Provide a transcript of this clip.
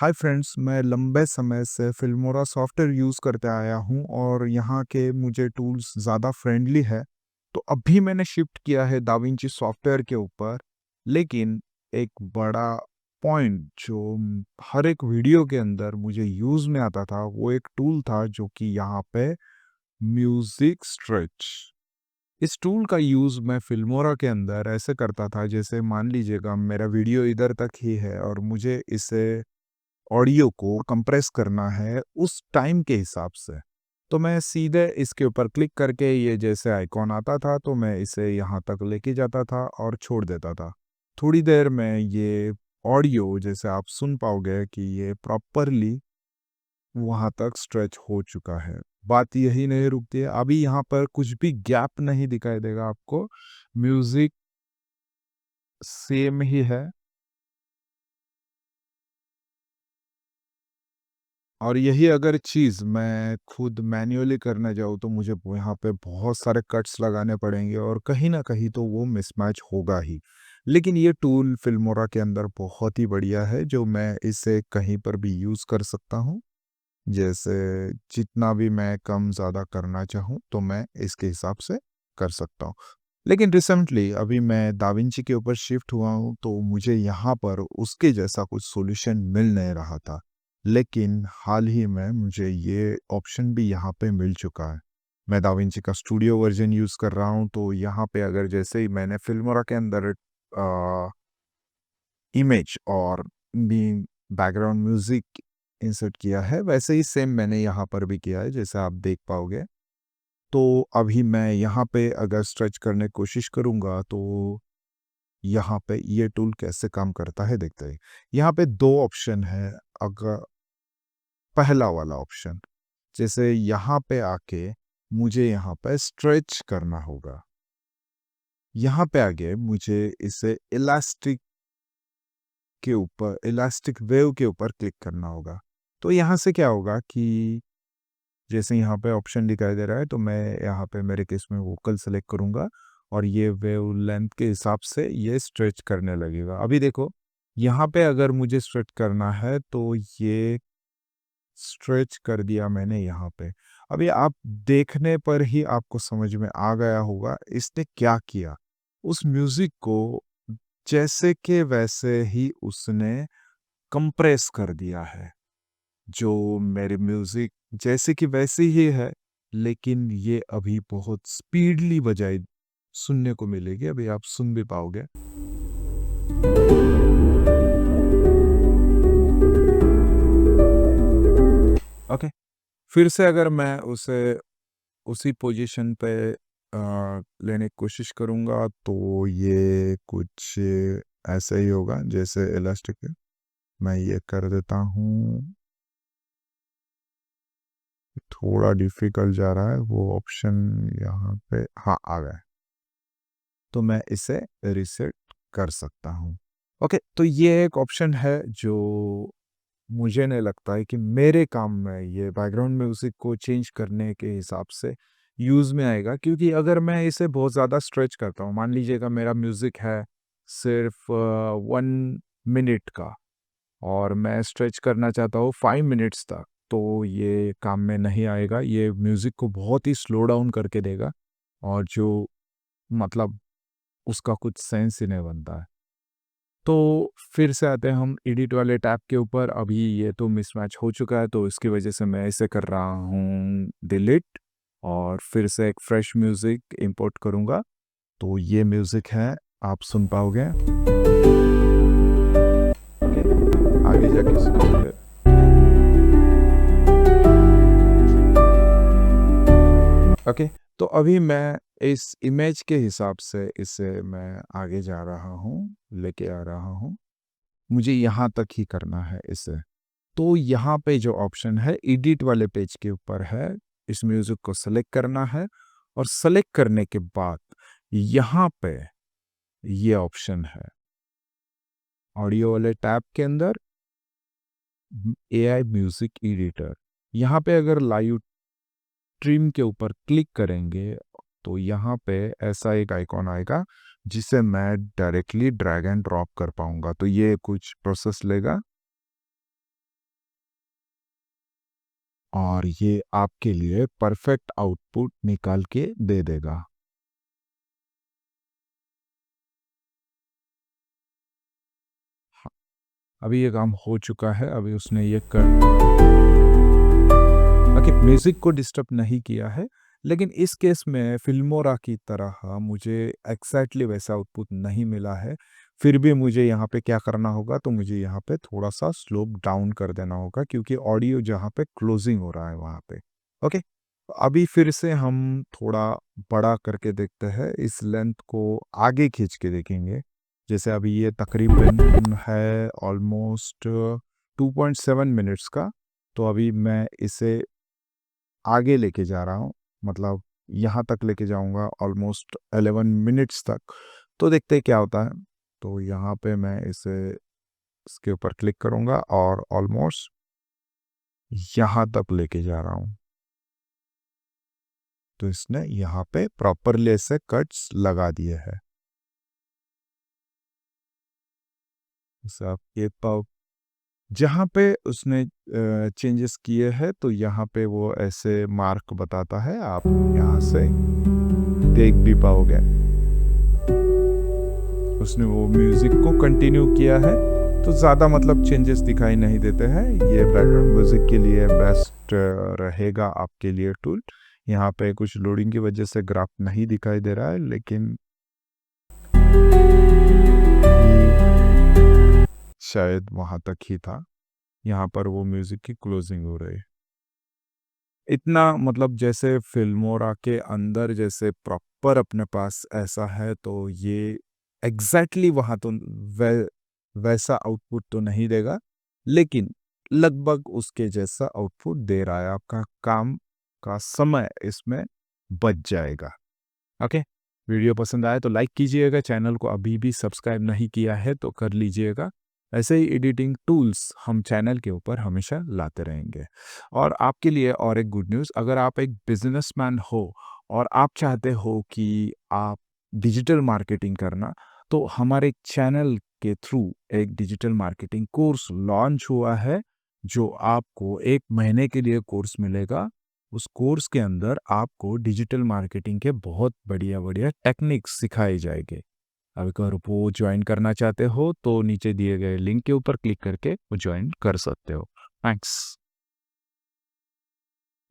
Hi friends, मैं लंबे समय से फिल्मोरा सॉफ्टवेयर यूज़ करते आया हूँ और यहाँ के मुझे टूल्स ज़्यादा फ्रेंडली है। तो अभी मैंने शिफ्ट किया है दाविंची सॉफ्टवेयर के ऊपर। लेकिन एक बड़ा पॉइंट जो हर एक वीडियो के अंदर मुझे यूज़ में आता था, वो एक टूल था जो कि यहाँ पे म्यूज़िक स्ट्रेच। इस टूल का यूज़ मैं फिल्मोरा के अंदर ऐसे करता था, जैसे मान लीजिएगा मेरा वीडियो इधर तक ही है और मुझे इसे ऑडियो को कंप्रेस करना है उस टाइम के हिसाब से। तो मैं सीधे इसके ऊपर क्लिक करके ये जैसे आइकॉन आता था, तो मैं इसे यहाँ तक लेके जाता था और छोड़ देता था। थोड़ी देर में ये ऑडियो जैसे आप सुन पाओगे कि ये प्रॉपरली वहाँ तक स्ट्रेच हो चुका है। बात यही नहीं रुकती है, अभी यहाँ पर कुछ भी गैप नहीं दिखाई देगा आपको। म्यूज़िक सेम ही है। और यही अगर चीज़ मैं खुद मैन्युअली करने जाऊँ, तो मुझे यहाँ पे बहुत सारे कट्स लगाने पड़ेंगे और कहीं न कहीं तो वो मिसमैच होगा ही। लेकिन ये टूल फिल्मोरा के अंदर बहुत ही बढ़िया है, जो मैं इसे कहीं पर भी यूज़ कर सकता हूँ। जैसे जितना भी मैं कम-ज़्यादा करना चाहूँ, तो मैं इसके हिसाब से कर सकता हूँ। लेकिन रिसेंटली अभी मैं दाविंची के ऊपर शिफ्ट हुआ हूँ, तो मुझे यहाँ पर उसके जैसा कुछ सॉल्यूशन मिल नहीं रहा था। लेकिन हाल ही में मुझे ये ऑप्शन भी यहाँ पे मिल चुका है। मैं दाविंची का स्टूडियो वर्ज़न यूज़ कर रहा हूँ, तो यहाँ पे अगर जैसे ही मैंने फिल्मोरा के अंदर इमेज और भी बैकग्राउंड म्यूज़िक इंसर्ट किया है, वैसे ही सेम मैंने यहाँ पर भी किया है, जैसे आप देख पाओगे। तो अभी मैं यहाँ पे अगर स्ट्रेच करने की कोशिश करूँगा, तो यहाँ पे ये टूल कैसे काम करता है देखते हैं। यहाँ पे 2 ऑप्शन है। अगर पहला वाला ऑप्शन, जैसे यहाँ पे आके मुझे यहाँ पे स्ट्रेच करना होगा। यहाँ पे आगे मुझे इसे इलास्टिक वेव के ऊपर क्लिक करना होगा। तो यहाँ से क्या होगा कि जैसे यहाँ पे ऑप्शन दिखाई दे रहा है, तो मैं यहाँ पे मेरे केस में वोकल सेलेक्ट करूँगा और ये वेव लेंथ के हिसाब से ये स्ट्रेच करने लगेगा। अभी देखो, यहाँ पे अगर मुझे स्ट्रेच करना है, तो ये स्ट्रेच कर दिया मैंने यहाँ पे। अभी आप देखने पर ही आपको समझ में आ गया होगा इसने क्या किया। उस म्यूज़िक को जैसे के वैसे ही उसने कंप्रेस कर दिया है। जो मेरे म्यूज़िक जैसे कि वैसे ही है, लेकिन ये अभी बहुत स्पीडली बजाई सुनने को मिलेगी। अभी आप सुन भी पाओगे। ओके, फिर से अगर मैं उसे उसी पोजीशन पे लेने की कोशिश करूँगा, तो ये कुछ ऐसा ही होगा जैसे इलास्टिक है। मैं ये कर देता हूँ। थोड़ा डिफ़िकल्ट जा रहा है, वो ऑप्शन यहाँ पे हाँ, आ गया है। तो मैं इसे रीसेट कर सकता हूँ। ओके, तो ये एक ऑप्शन है जो मुझे नहीं लगता है कि मेरे काम में ये बैकग्राउंड म्यूज़िक को चेंज करने के हिसाब से यूज़ में आएगा, क्योंकि अगर मैं इसे बहुत ज़्यादा स्ट्रेच करता हूँ, मान लीजिएगा मेरा म्यूज़िक है सिर्फ 1 मिनट का और मैं स्ट्रेच करना चाहता हूँ 5 मिनट्स तक, तो ये काम में नहीं आएगा। ये म्यूज़िक को बहुत ही स्लो डाउन करके देगा और जो मतलब उसका कुछ सेंस ही नहीं बनता है। तो फिर से आते हैं हम एडिट वाले टैब के ऊपर। अभी ये तो मिसमैच हो चुका है, तो इसकी वजह से मैं इसे कर रहा हूँ डिलीट और फिर से एक फ्रेश म्यूज़िक इंपोर्ट करूँगा। तो ये म्यूज़िक है, आप सुन पाओगे। ओके, आगे जाके सुनोगे। ओके, तो अभी मैं इस इमेज के हिसाब से इसे मैं आगे जा रहा हूँ, लेके आ रहा हूँ। मुझे यहाँ तक ही करना है इसे। तो यहाँ पे जो ऑप्शन है एडिट वाले पेज के ऊपर है, इस म्यूजिक को सेलेक्ट करना है और सेलेक्ट करने के बाद यहाँ पे ये ऑप्शन है ऑडियो वाले टैब के अंदर एआई म्यूजिक एडिटर। यहाँ पे अगर लाइव ट्रिम के ऊपर क्लिक करेंगे, तो यहाँ पे ऐसा एक आइकॉन आएगा जिसे मैं डायरेक्टली ड्रैग एंड ड्रॉप कर पाऊंगा। तो ये कुछ प्रोसेस लेगा और ये आपके लिए परफेक्ट आउटपुट निकाल के दे देगा। हाँ, अभी ये काम हो चुका है, अभी उसने ये बाकी म्यूजिक को डिस्टर्ब नहीं किया है, लेकिन इस केस में फिल्मोरा की तरह मुझे एग्जैक्टली वैसा आउटपुट नहीं मिला है। फिर भी मुझे यहाँ पे क्या करना होगा, तो मुझे यहाँ पे थोड़ा सा स्लोप डाउन कर देना होगा, क्योंकि ऑडियो जहाँ पे क्लोजिंग हो रहा है वहाँ पे। ओके, अभी फिर से हम थोड़ा बड़ा करके देखते हैं, इस लेंथ को आगे खींच के देखेंगे। जैसे अभी ये तकरीबन है ऑलमोस्ट 2.7 मिनट्स का, तो अभी मैं इसे आगे लेके जा रहा हूँ, मतलब यहाँ तक लेके जाऊँगा ऑलमोस्ट 11 मिनट्स तक। तो देखते हैं क्या होता है। तो यहाँ पे मैं इसे इसके ऊपर क्लिक करूँगा और ऑलमोस्ट यहाँ तक लेके जा रहा हूँ। तो इसने यहाँ पे प्रॉपरली ऐसे कट्स लगा दिए हैं। जैसे आप ये पाओ, जहाँ पे उसने चेंजेस किए हैं, तो यहाँ पे वो ऐसे मार्क बताता है, आप यहाँ से देख भी पाओगे। उसने वो म्यूजिक को कंटिन्यू किया है, तो ज़्यादा मतलब चेंजेस दिखाई नहीं देते हैं। ये बैकग्राउंड म्यूजिक के लिए बेस्ट रहेगा आपके लिए टूल। यहाँ पे कुछ लोडिंग की वजह से ग्राफ नहीं दिखाई दे रहा है, लेकिन शायद वहाँ तक ही था। यहाँ पर वो म्यूजिक की क्लोजिंग हो रही है। इतना मतलब जैसे फिल्मोरा के अंदर जैसे प्रॉपर अपने पास ऐसा है, तो ये एग्जैक्टली वहाँ तो वै वैसा आउटपुट तो नहीं देगा, लेकिन लगभग उसके जैसा आउटपुट दे रहा है। आपका काम का समय इसमें बच जाएगा। ओके, वीडियो पसंद आया तो लाइक कीजिएगा, चैनल को अभी भी सब्सक्राइब नहीं किया है तो कर लीजिएगा। ऐसे ही एडिटिंग टूल्स हम चैनल के ऊपर हमेशा लाते रहेंगे। और आपके लिए और एक गुड न्यूज़, अगर आप एक बिजनेसमैन हो और आप चाहते हो कि आप डिजिटल मार्केटिंग करना, तो हमारे चैनल के थ्रू एक डिजिटल मार्केटिंग कोर्स लॉन्च हुआ है, जो आपको 1 महीने के लिए कोर्स मिलेगा। उस कोर्स के अंदर आपको डिजिटल मार्केटिंग के बहुत बढ़िया-बढ़िया टेक्निक्स सिखाए जाएँगे। अगर वो जॉइन करना चाहते हो, तो नीचे दिए गए लिंक के ऊपर क्लिक करके वो जॉइन कर सकते हो। थैंक्स।